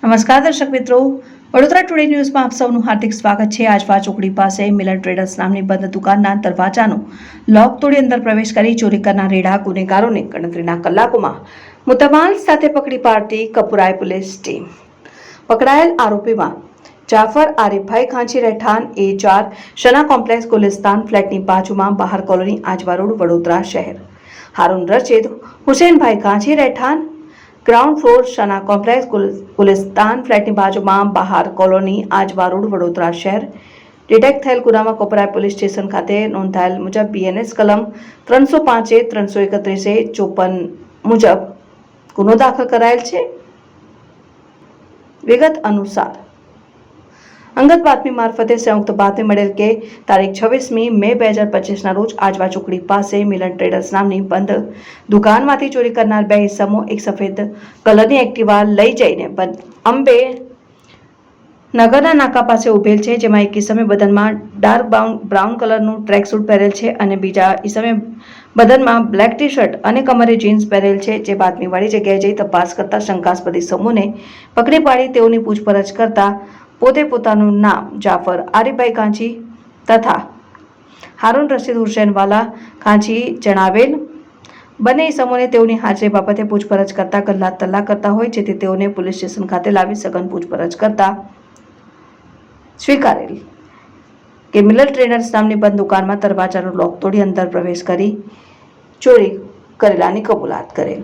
નમસ્કાર દર્શક મિત્રો, વડોદરા ટુડે ન્યૂઝમાં આપ સૌનું હાર્દિક સ્વાગત છે। આજવા ચોકડી પાસે મિલન ટ્રેડર્સ નામની બંધ દુકાનના દરવાજાનો લોક તોડી અંદર પ્રવેશ કરી ચોરી કરનાર રેડા ગુનેગારોને ગણતરીના કલાકોમાં મુદ્દામાલ સાથે પકડી પાડતી કપુરાઈ પોલીસ ટીમ। પકડાયેલ આરોપીમાં જાફર આરિફભાઈ ખાંચી રહેઠાણ A4 શના કોમ્પ્લેક્સ ગુલિસ્તાન ફ્લેટની બાજુમાં બહાર કોલોની આજવા રોડ વડોદરા શહેર, હારૂન રશીદ હુસૈનભાઈ ખાંચી રહેઠાણ ग्राउंड फ्लोर शना कॉम्प्लेक्स गुलिस्तान फ्लेटनी बाजूमां बहार कॉलोनी आजवा रोड वडोदरा शहर डिटेक्ट थયેલ ગુનામાં કપરાઈ પોલીસ સ્ટેશન ખાતે નોંધાયેલ મુજબ BNS કલમ 305 331 54 મુજબ ગુનો દાખલ કરાયેલ છે। વિગત અનુસાર અંગત બાતમી મારફતે સંયુક્ત બાતમી મળેલ કે તારીખ 26મી મે 2025 રોજ આજવા ચોકડી પાસે મિલન ટ્રેડર્સ નામની બંધ દુકાનમાંથી ચોરી કરનાર બે ઇસમો એક સફેદ કલરની એક્ટિવા લઈ જઈને અંબે નગરના નાકા પાસે ઉભેલ છે, જેમાં એક ઇસમે બદનમાં ડાર્ક બ્રાઉન કલરનું ટ્રેક સૂટ પહેરેલ છે અને બીજા ઇસમે બદનમાં બ્લેક ટી શર્ટ અને કમરે જીન્સ પહેરેલ છે। જે બાતમીવાળી જગ્યાએ જઈ તપાસ કરતા શંકાસ્પદ ઇસમોને પકડી પાડી તેઓની પૂછપરછ કરતા પોતે પોતાનું નામ જાફર આરિફભાઈ ખાંચી તથા હારૂન રશીદ હુસૈનવાલા ખાંચી જણાવેલ બંને ઇસમોને તેઓની હાજરી બાબતે પૂછપરછ કરતા ગલ્લા તલ્લા કરતા હોય, જેથી તેઓને પોલીસ સ્ટેશન ખાતે લાવી સઘન પૂછપરછ કરતા સ્વીકારેલ કે મિલન ટ્રેડર્સ નામની બંધ દુકાનમાં દરવાજાનો લોક તોડી અંદર પ્રવેશ કરી ચોરી કરેલાની કબૂલાત કરેલ।